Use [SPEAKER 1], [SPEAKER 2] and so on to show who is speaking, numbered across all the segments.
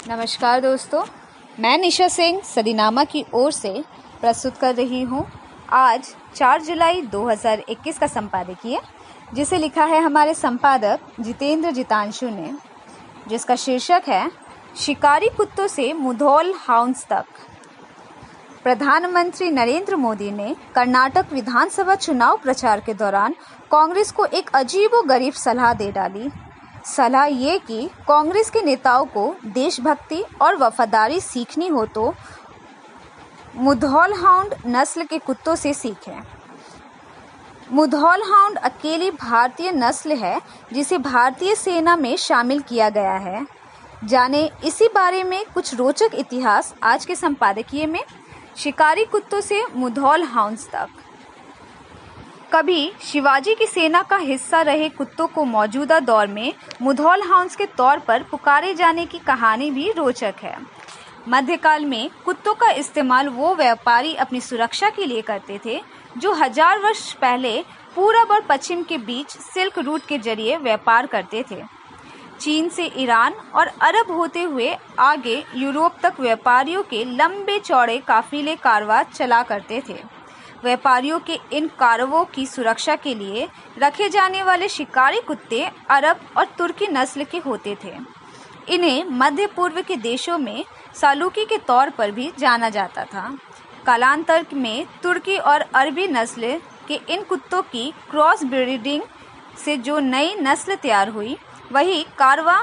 [SPEAKER 1] नमस्कार दोस्तों, मैं निशा सिंह सदीनामा की ओर से प्रस्तुत कर रही हूँ आज 4 जुलाई 2021 का संपादकीय, जिसे लिखा है हमारे संपादक जितेंद्र जितांशु ने, जिसका शीर्षक है शिकारी कुत्तों से मुधोल हाउंड्स तक। प्रधानमंत्री नरेंद्र मोदी ने कर्नाटक विधानसभा चुनाव प्रचार के दौरान कांग्रेस को एक अजीबोगरीब सलाह दे डाली। सलाह ये कि कांग्रेस के नेताओं को देशभक्ति और वफादारी सीखनी हो तो मुधोल हाउंड नस्ल के कुत्तों से सीखें। मुधोल हाउंड अकेली भारतीय नस्ल है जिसे भारतीय सेना में शामिल किया गया है। जाने इसी बारे में कुछ रोचक इतिहास आज के संपादकीय में। शिकारी कुत्तों से मुधोल हाउंड्स तक। कभी शिवाजी की सेना का हिस्सा रहे कुत्तों को मौजूदा दौर में मुधोल हाउंड्स के तौर पर पुकारे जाने की कहानी भी रोचक है। मध्यकाल में कुत्तों का इस्तेमाल वो व्यापारी अपनी सुरक्षा के लिए करते थे जो 1000 वर्ष पहले पूरब और पश्चिम के बीच सिल्क रूट के जरिए व्यापार करते थे। चीन से ईरान और अरब होते हुए आगे यूरोप तक व्यापारियों के लंबे चौड़े काफिले कारवां चला करते थे। व्यापारियों के इन कारवों की सुरक्षा के लिए रखे जाने वाले शिकारी कुत्ते अरब और तुर्की नस्ल के होते थे। इन्हें मध्य पूर्व के देशों में सालूकी के तौर पर भी जाना जाता था। कालांतर में तुर्की और अरबी नस्ल के इन कुत्तों की क्रॉस ब्रीडिंग से जो नई नस्ल तैयार हुई वही कारवा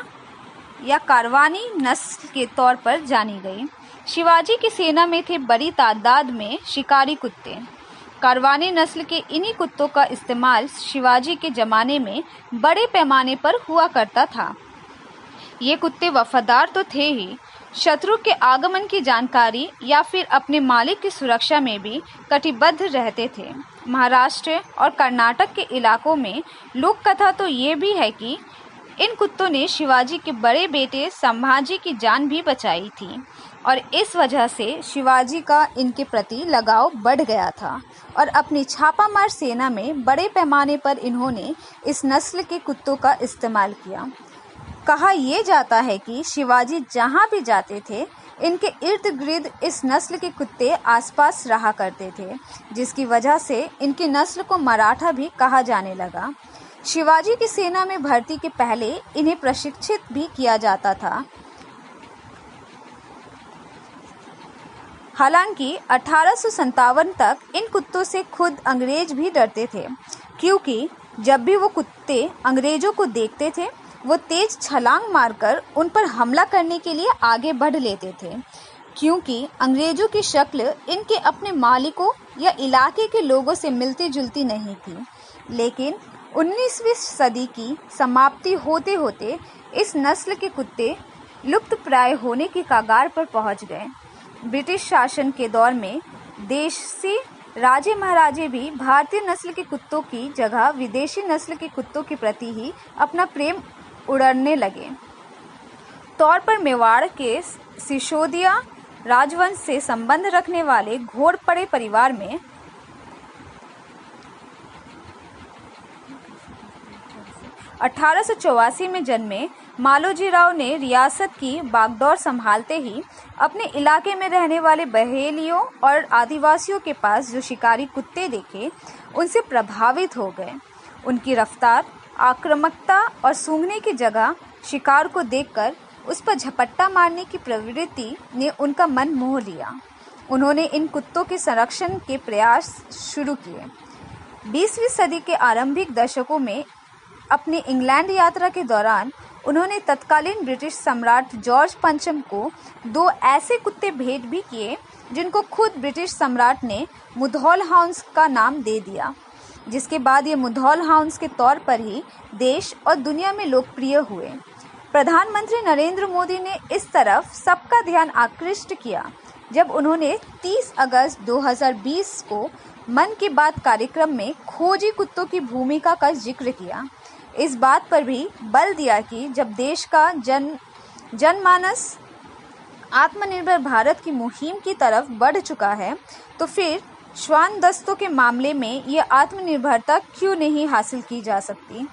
[SPEAKER 1] या कारवानी नस्ल के तौर पर जानी गई। शिवाजी की सेना में थे बड़ी तादाद में शिकारी कुत्ते। कारवानी नस्ल के इन्हीं कुत्तों का इस्तेमाल शिवाजी के ज़माने में बड़े पैमाने पर हुआ करता था। ये कुत्ते वफादार तो थे ही, शत्रु के आगमन की जानकारी या फिर अपने मालिक की सुरक्षा में भी कटिबद्ध रहते थे। महाराष्ट्र और कर्नाटक के इलाकों में लोक कथा तो ये भी है कि इन कुत्तों ने शिवाजी के बड़े बेटे संभाजी की जान भी बचाई थी और इस वजह से शिवाजी का इनके प्रति लगाव बढ़ गया था और अपनी छापामार सेना में बड़े पैमाने पर इन्होंने इस नस्ल के कुत्तों का इस्तेमाल किया। कहा यह जाता है कि शिवाजी जहां भी जाते थे इनके इर्द गिर्द इस नस्ल के कुत्ते आसपास रहा करते थे, जिसकी वजह से इनकी नस्ल को मराठा भी कहा जाने लगा। शिवाजी की सेना में भर्ती के पहले इन्हें प्रशिक्षित भी किया जाता था। हालांकि 1857 तक इन कुत्तों से खुद अंग्रेज भी डरते थे, क्योंकि जब भी वो कुत्ते अंग्रेजों को देखते थे वो तेज छलांग मारकर उन पर हमला करने के लिए आगे बढ़ लेते थे, क्योंकि अंग्रेजों की शक्ल इनके अपने मालिकों या इलाके के लोगों से मिलती जुलती नहीं थी। लेकिन 19वीं सदी की समाप्ति होते होते इस नस्ल के कुत्ते लुप्त प्राय होने की कगार पर पहुंच गए। ब्रिटिश शासन के दौर में देशी राजे महाराजे भी भारतीय नस्ल के कुत्तों की जगह विदेशी नस्ल के कुत्तों के प्रति ही अपना प्रेम उड़ने लगे। तौर पर मेवाड़ के सिसोदिया राजवंश से संबंध रखने वाले घोड़पड़े परिवार में 1884 में जन्मे मालोजीराव ने रियासत की बागडोर संभालते ही अपने इलाके में रहने वाले बहेलियों और आदिवासियों के पास जो शिकारी कुत्ते देखे उनसे प्रभावित हो गए। उनकी रफ्तार, आक्रामकता और सूंघने की जगह शिकार को देखकर उस पर झपट्टा मारने की प्रवृत्ति ने उनका मन मोह लिया। उन्होंने इन कुत्तों के संरक्षण के प्रयास शुरू किए। 20वीं सदी के आरंभिक दशकों में अपनी इंग्लैंड यात्रा के दौरान उन्होंने तत्कालीन ब्रिटिश सम्राट जॉर्ज पंचम को 2 ऐसे कुत्ते भेंट भी किए जिनको खुद ब्रिटिश सम्राट ने मुधोल हाउंड्स का नाम दे दिया, जिसके बाद ये मुधोल हाउंड्स के तौर पर ही देश और दुनिया में लोकप्रिय हुए। प्रधानमंत्री नरेंद्र मोदी ने इस तरफ सबका ध्यान आकृष्ट किया जब उन्होंने 30 अगस्त 2020 को मन की बात कार्यक्रम में खोजी कुत्तों की भूमिका का जिक्र किया। इस बात पर भी बल दिया कि जब देश का जनमानस आत्मनिर्भर भारत की मुहिम की तरफ बढ़ चुका है तो फिर श्वान दस्तों के मामले में ये आत्मनिर्भरता क्यों नहीं हासिल की जा सकती,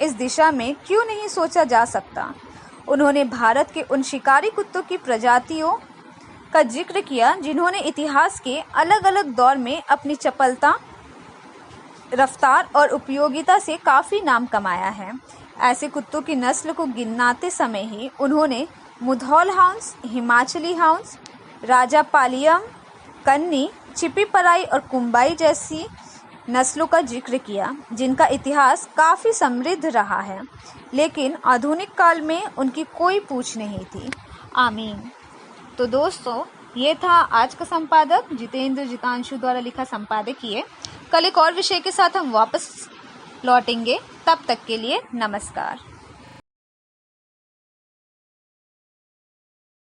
[SPEAKER 1] इस दिशा में क्यों नहीं सोचा जा सकता। उन्होंने भारत के उन शिकारी कुत्तों की प्रजातियों का जिक्र किया जिन्होंने इतिहास के अलग अलग दौर में अपनी चपलता, रफ्तार और उपयोगिता से काफ़ी नाम कमाया है। ऐसे कुत्तों की नस्ल को गिनाते समय ही उन्होंने मुधौल हाउंड्स, हिमाचली हाउंड्स, राजापालियम, कन्नी, चिपीपराई और कुंबाई जैसी नस्लों का जिक्र किया, जिनका इतिहास काफ़ी समृद्ध रहा है, लेकिन आधुनिक काल में उनकी कोई पूछ नहीं थी। आमीन। तो दोस्तों, ये था आज का संपादक जितेंद्र जितांशु द्वारा लिखा संपादकीय। कल एक और विषय के साथ हम वापस लौटेंगे। तब तक के लिए नमस्कार।